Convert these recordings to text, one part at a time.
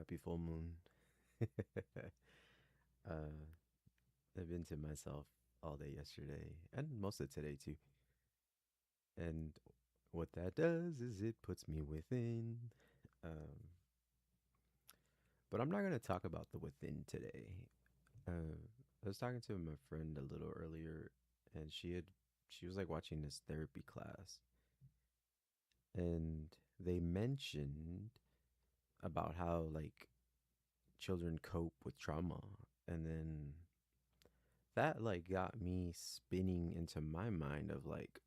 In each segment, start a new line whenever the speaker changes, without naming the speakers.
Happy full moon. uh, I've been to myself all day yesterday and most of today too. And what that does is it puts me within. Um, but I'm not gonna talk about the within today. I was talking to my friend a little earlier, and she was like watching this therapy class, and they mentioned about how like children cope with trauma, and then that like got me spinning into my mind of like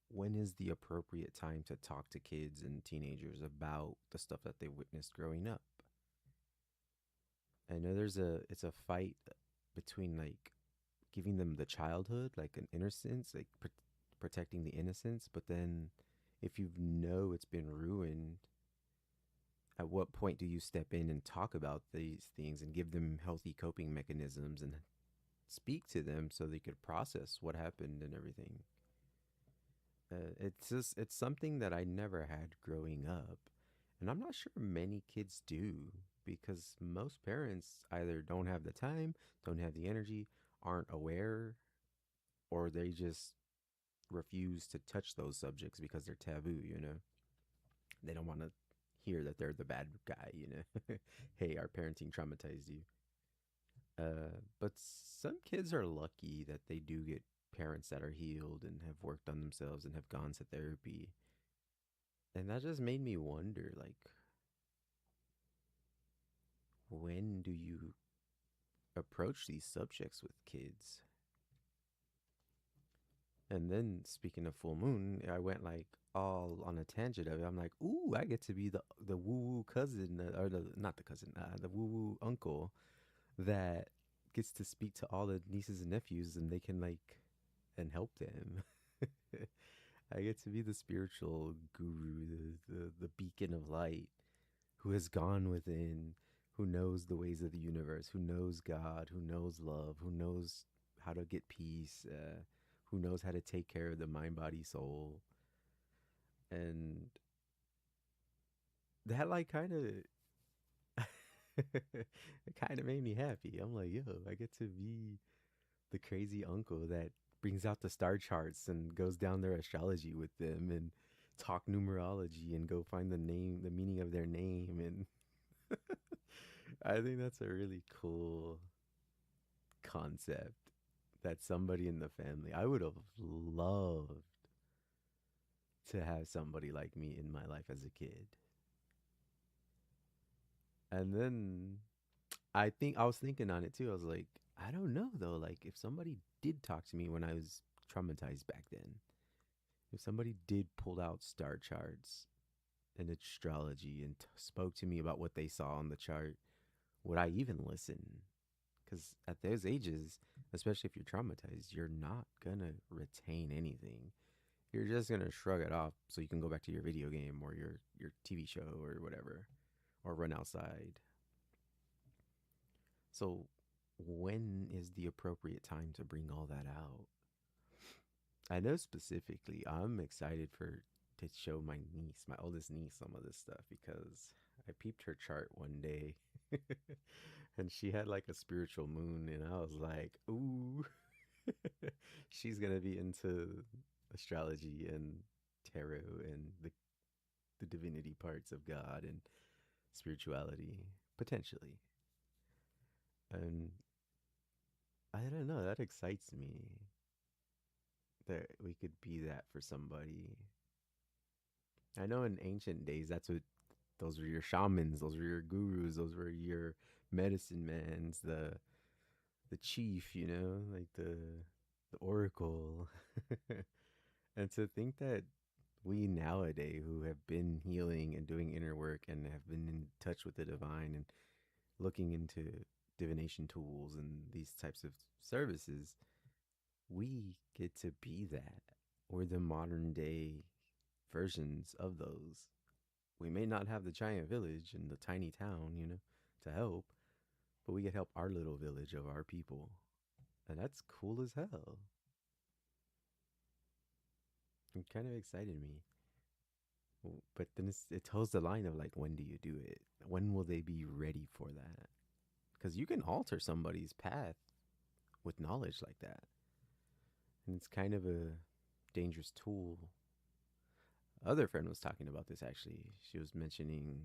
when is the appropriate time to talk to kids and teenagers about the stuff that they witnessed growing up. I know it's a fight between like giving them the childhood, like an innocence, like protecting the innocence, but then if you know it's been ruined, at what point do you step in and talk about these things and give them healthy coping mechanisms and speak to them so they could process what happened and everything. It's something that I never had growing up, and I'm not sure many kids do because most parents either don't have the time, don't have the energy, aren't aware, or they just refuse to touch those subjects because they're taboo. They don't want to hear that they're the bad guy. Hey, our parenting traumatized you. But some kids are lucky that they do get parents that are healed and have worked on themselves and have gone to therapy. And that just made me wonder, like, when do you approach these subjects with kids? And then speaking of full moon, I went like all on a tangent of it. I'm like, ooh, I get to be the woo woo cousin, or the not the cousin, the woo woo uncle that gets to speak to all the nieces and nephews, and they can like and help them. I get to be the spiritual guru, the beacon of light who has gone within, who knows the ways of the universe, who knows God, who knows love, who knows how to get peace, who knows how to take care of the mind, body, soul. And that like kind of it kind of made me happy. I'm like, yo, I get to be the crazy uncle that brings out the star charts and goes down their astrology with them and talk numerology and go find the meaning of their name. And I think that's a really cool concept that somebody in the family, I would have loved to have somebody like me in my life as a kid. And then I think I was thinking on it too. I was like, I don't know though. Like, if somebody did talk to me when I was traumatized back then, if somebody did pull out star charts and astrology and spoke to me about what they saw on the chart, would I even listen? Because at those ages, especially if you're traumatized, you're not gonna retain anything. You're just gonna shrug it off so you can go back to your video game or your TV show or whatever, or run outside. So, when is the appropriate time to bring all that out? I know specifically, I'm excited for to show my niece, my oldest niece, some of this stuff because I peeped her chart one day, and she had like a spiritual moon, and I was like, ooh, she's gonna be into astrology and tarot and the divinity parts of God and spirituality potentially. And I don't know, that excites me that we could be that for somebody. I know in ancient days, that's what those were your shamans, those were your gurus, those were your medicine mans, the chief, like the oracle. And to think that we nowadays who have been healing and doing inner work and have been in touch with the divine and looking into divination tools and these types of services, we get to be that. We're the modern day versions of those. We may not have the giant village and the tiny town, to help, but we can help our little village of our people. And that's cool as hell. It kind of excited me. But then it tells the line of like, when do you do it? When will they be ready for that? Because you can alter somebody's path with knowledge like that. And it's kind of a dangerous tool. Other friend was talking about this actually. She was mentioning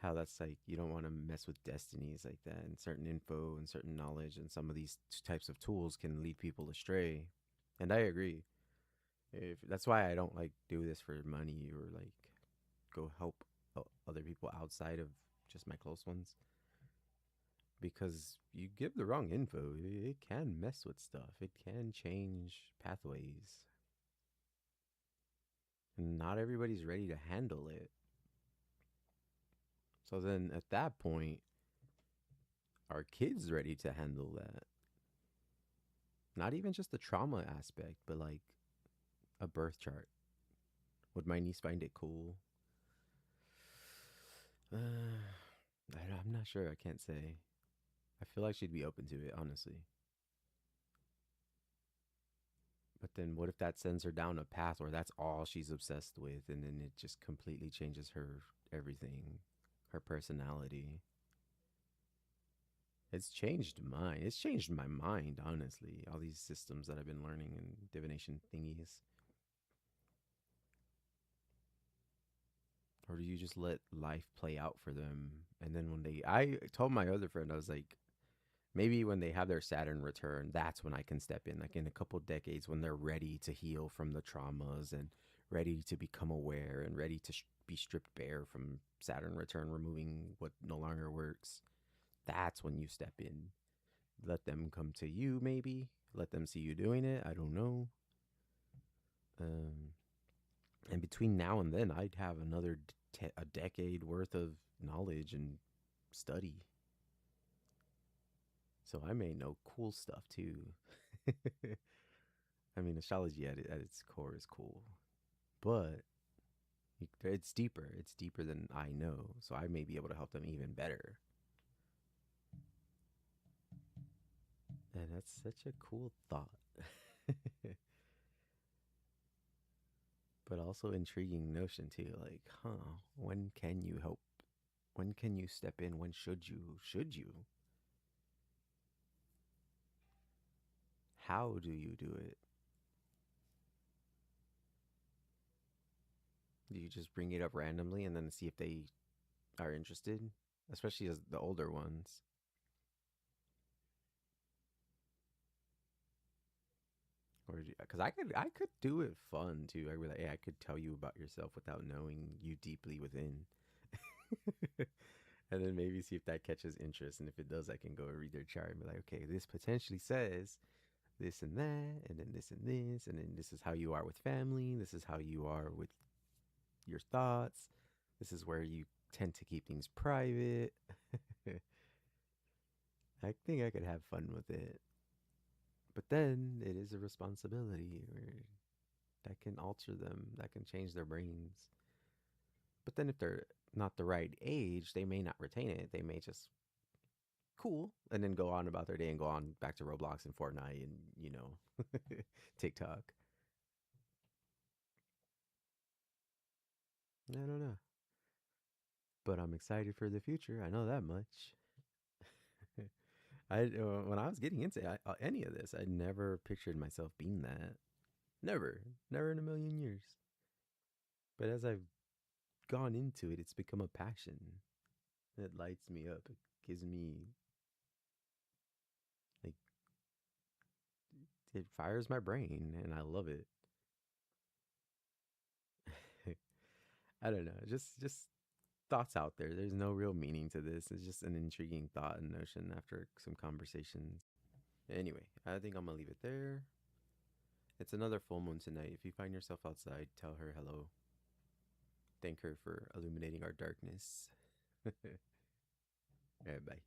how that's like you don't want to mess with destinies like that, and certain info and certain knowledge and some of these types of tools can lead people astray. And I agree. If that's why I don't like do this for money or like go help other people outside of just my close ones, because you give the wrong info, it can mess with stuff. It can change pathways, and not everybody's ready to handle it. So then at that point, are kids ready to handle that? Not even just the trauma aspect, but like a birth chart. Would my niece find it cool? I'm not sure. I can't say. I feel like she'd be open to it, honestly. But then what if that sends her down a path where that's all she's obsessed with, and then it just completely changes her everything, her personality? It's changed mine. It's changed my mind, honestly. All these systems that I've been learning and divination thingies. Or do you just let life play out for them? And then when I told my other friend, I was like, maybe when they have their Saturn return, that's when I can step in. Like in a couple decades, when they're ready to heal from the traumas and ready to become aware and ready to be stripped bare from Saturn return, removing what no longer works. That's when you step in. Let them come to you, maybe. Let them see you doing it. I don't know. Um, and between now and then, I'd have another a decade worth of knowledge and study. So I may know cool stuff too. I mean, astrology at its core is cool, but it's deeper. It's deeper than I know. So I may be able to help them even better. And that's such a cool thought. But also intriguing notion too. Like, when can you help? When can you step in? When should you? Should you? How do you do it? Do you just bring it up randomly and then see if they are interested? Especially as the older ones. Or because I could do it fun too. I really, hey, I could tell you about yourself without knowing you deeply within, and then maybe see if that catches interest. And if it does, I can go read their chart and be like, okay, this potentially says this and that, and then this and this, and then this is how you are with family. This is how you are with your thoughts. This is where you tend to keep things private. I think I could have fun with it, but then it is a responsibility where that can alter them, that can change their brains. But then if they're not the right age, they may not retain it. They may just cool and then go on about their day and go on back to Roblox and Fortnite and, TikTok. I don't know. But I'm excited for the future. I know that much. When I was getting into any of this, I never pictured myself being that. Never, never in a million years. But as I've gone into it, it's become a passion. It lights me up. It gives me like it fires my brain, and I love it. I don't know, just thoughts out there. There's no real meaning to this. It's just an intriguing thought and notion after some conversations. Anyway, I think I'm gonna leave it there. It's another full moon tonight. If you find yourself outside, tell her hello. Thank her for illuminating our darkness. All right, bye.